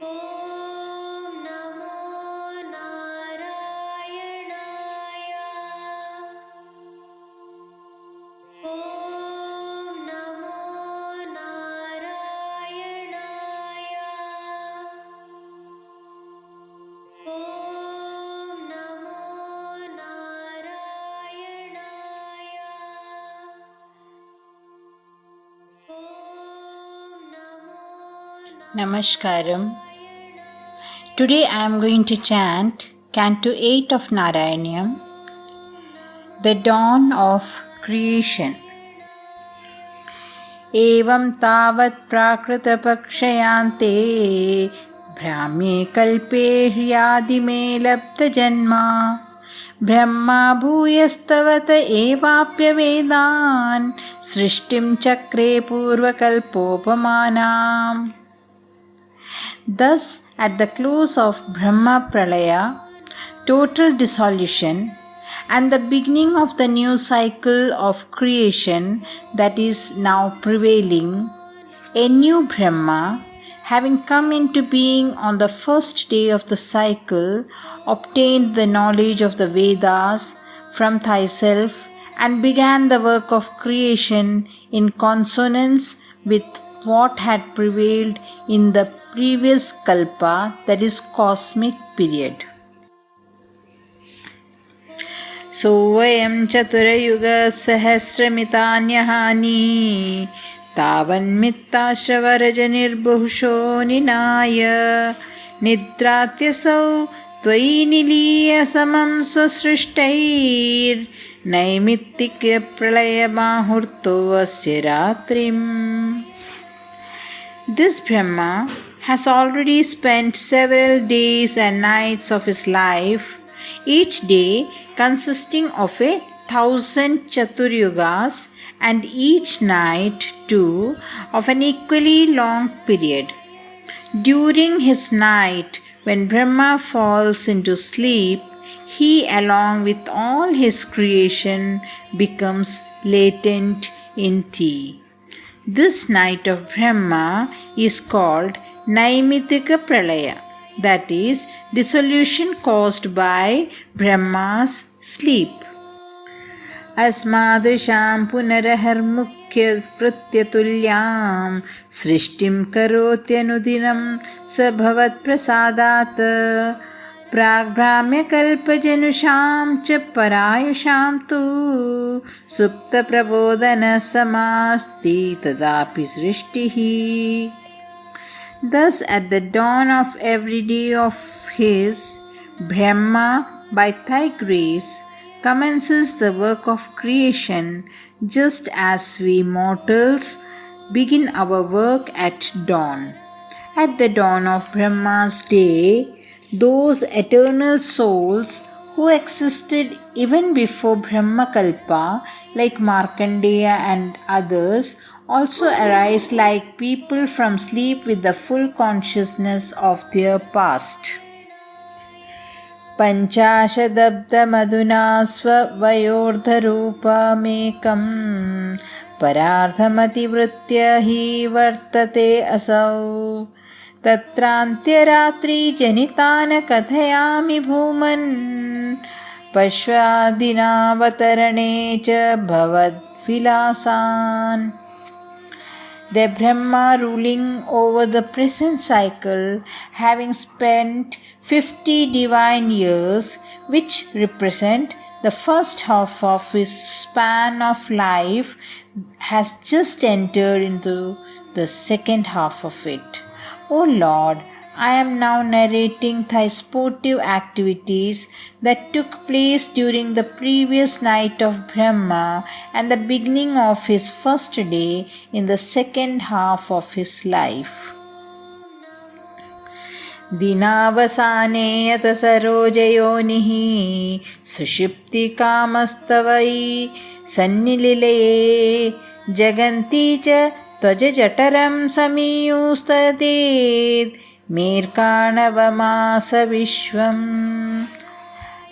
ॐ नमो नारायणाय। ॐ नमो नारायणाय। ॐ नमो नारायणाय। Namaskaram. Today I am going to chant Canto 8 of Narayanyam, The Dawn of Creation. Evam tavat prakritapakshayante brahme kalpe ह्यादिमे लब्धजन्मा Brahma भूयस्तवत एवाप्यवेदान् सृष्टिं चक्रे पूर्वकल्पोपमानाम्. Thus, at the close of Brahma Pralaya, total dissolution, and the beginning of the new cycle of creation that is now prevailing, a new Brahma, having come into being on the first day of the cycle, obtained the knowledge of the Vedas from thyself and began the work of creation in consonance with what had prevailed in the previous kalpa, that is cosmic period. Soyam chaturayuga sahasramitanyahani tavanmittashravaраjanirbuhusho ninaya nidratyasau त्वयि निलीय समं स्वसृष्टैर् नैमित्तिक प्रलयमाहुर्तो अस्य रात्रिम्. This Brahma has already spent several days and nights of his life, each day consisting of 1,000 Chaturyugas and each night too of an equally long period. During his night, when Brahma falls into sleep, he, along with all his creation, becomes latent in tea. This night of Brahma is called Naimittika Pralaya, that is, dissolution caused by Brahma's sleep. अस्मादृशां पुनरहर्मुख्य कृत्यतुल्यां सृष्टिं करोत्यनुदिनं स भवत्प्रसादात् प्राग्भ्राम्यकल्पजनुषां च परायुषां तु सुप्तप्रबोधनसमास्ति तदापि सृष्टिः. Thus at the dawn of every day of his, Brahma, by thy grace, commences the work of creation just as we mortals begin our work at dawn. At the dawn of Brahma's day, those eternal souls who existed even before Brahmakalpa, like Markandeya and others, also arise like people from sleep with the full consciousness of their past. पञ्चाशदब्दमधुना स्ववयोर्धरूपमेकं परार्धमतिवृत्य हि वर्तते असौ. तत्रान्त्यरात्रिजनितान् कथयामि भूमन् पश्वादिनावतरणे च भवद्विलासान्. The Brahma ruling over the present cycle, having spent 50 divine years, which represent the first half of his span of life, has just entered into the second half of it. O Lord, I am now narrating thy sportive activities that took place during the previous night of Brahma and the beginning of his first day in the second half of his life. Dinavasane yata sarojayonihi sushipti kamastvai sannililaye jaganti cha tvaja jataram samiyustadet Mirkanavamasa Vishwam.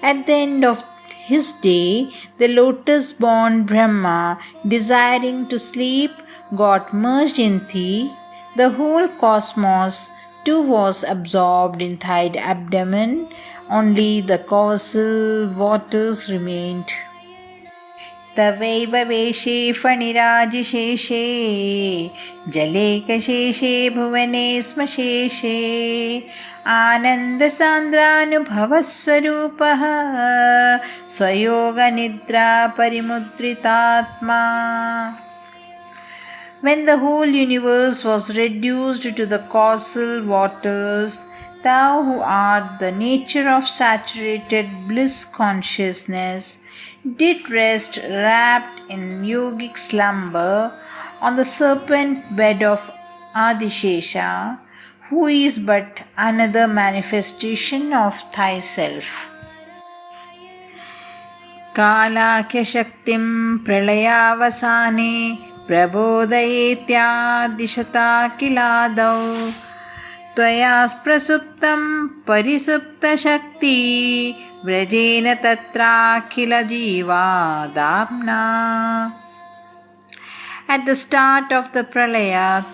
At the end of his day, the lotus-born Brahma, desiring to sleep, got merged in thee. The whole cosmos too was absorbed inside abdomen, only the causal waters remained. तवैव वेशे फणिराजिशेषे जलेकशेषे भुवने स्मशेषे आनन्दसान्द्रानुभवस्वरूपः स्वयोगनिद्रा परिमुद्रितात्मा. When the whole universe was reduced to the causal waters, thou who art the nature of saturated bliss consciousness, did rest wrapped in yogic slumber on the serpent bed of Adishesha, who is but another manifestation of thyself. Kalakya Shaktim pralayavasane प्रबोधयेत्यादिशता किलादौ त्वया प्रसुप्तं परिसुप्तशक्ति व्रजेन तत्राखिलजीवादाम्ना. At the start of the pralaya,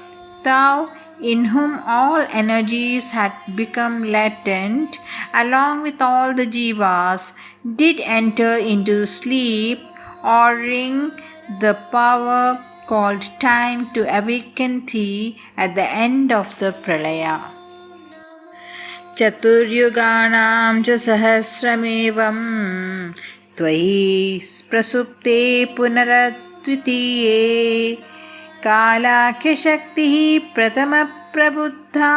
thou, in whom all energies had become latent, along with all the jivas, did enter into sleep, ordering the power called time to awaken thee at the end of the pralaya. Chaturyuganam cha sahasramevam tvayi prasupte punaradvitiye kalakya shaktihi pratama prabuddha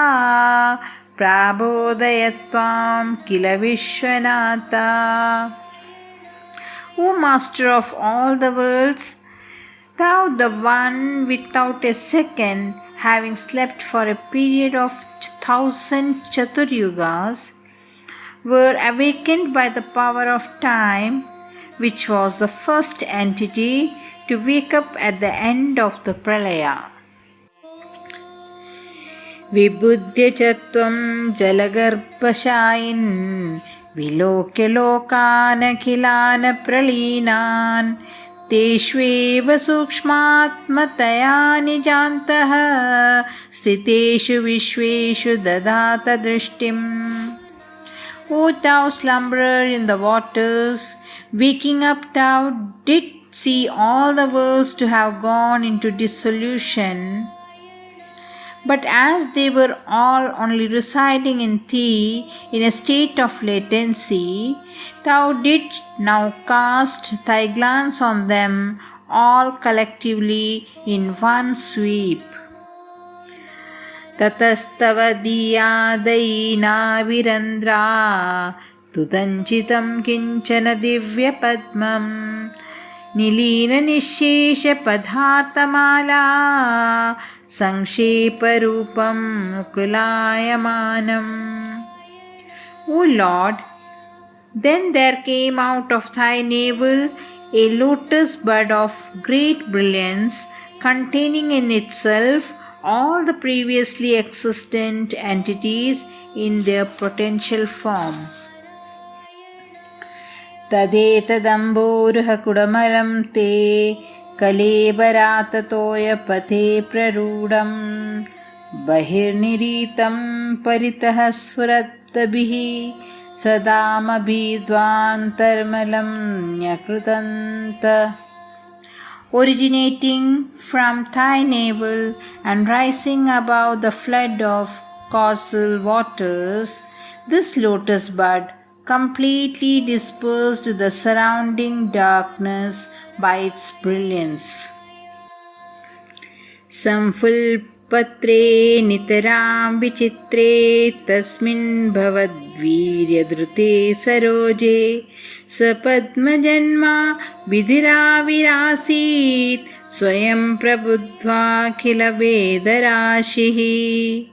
prabodayatvam kila vishwanatha. O Master of all the worlds, thou the one without a second, having slept for a period of 1,000 Chaturyugas, were awakened by the power of time, which was the first entity to wake up at the end of the pralaya. Vibudhya chatvam jalagarbhashayin vilokya lokana khilana pralinan तेष्वेव सूक्ष्मात्मतया निजान्तः स्थितेषु विश्वेषु ददात दृष्टिम्. O thou slumberer in the waters, waking up thou didst see all the worlds to have gone into dissolution, but as they were all only residing in thee in a state of latency, thou didst now cast thy glance on them all collectively in one sweep. Tatastava diyadayina virandra tudanchitam kinchana divya padmam निलीन निःशेष पदार्थमाला संक्षेपरूपं मुकुलायमानम्. O Lord, then there came out of thy navel a lotus bud of great brilliance, containing in itself all the previously existent entities in their potential form. तदेतदम्बोरुह कुडमलं ते कलेबराततोयपथे प्ररूढं बहिर्निरीतं परितः स्फुरद्भिः सदामभिद्वान्तर्मलं न्यकृतन्त. Originating from thy navel and rising above the flood of causal waters, this lotus bud completely dispersed the surrounding darkness by its brilliance. Samfulpatre nitaram vichitre tasmin bhavadviryadrute saroje sapadmajanma vidhiravirasit swayam prabuddha khila vedarashihi.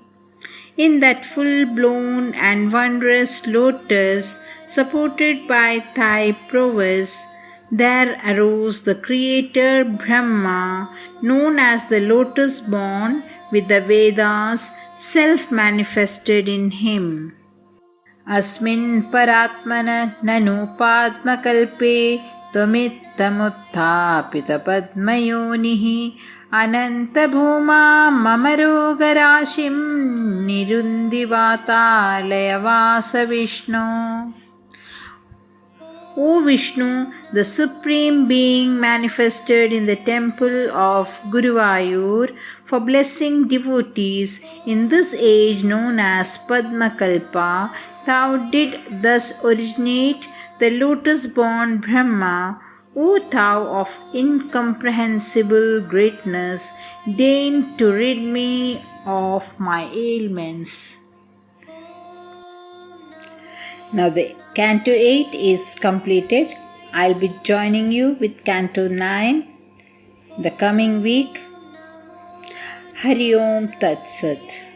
In that full-blown and wondrous lotus, supported by thy prowess, there arose the Creator Brahma, known as the Lotus Born, with the Vedas self-manifested in him. Asmin paratmana nanu padmakalpe त्वमित्थमुत्थापितपद्मयोनिः अनन्तभूमा मम रोगराशिं निरुन्दिवातालयवास Vishnu. O Vishnu, the Supreme Being manifested in the temple of Guruvayur for blessing devotees in this age known as Padmakalpa, thou did thus originate the lotus-born Brahma. O thou of incomprehensible greatness, deign to rid me of my ailments. Now the Canto 8 is completed. I'll be joining you with Canto 9 the coming week. Hari Om Tat Sat.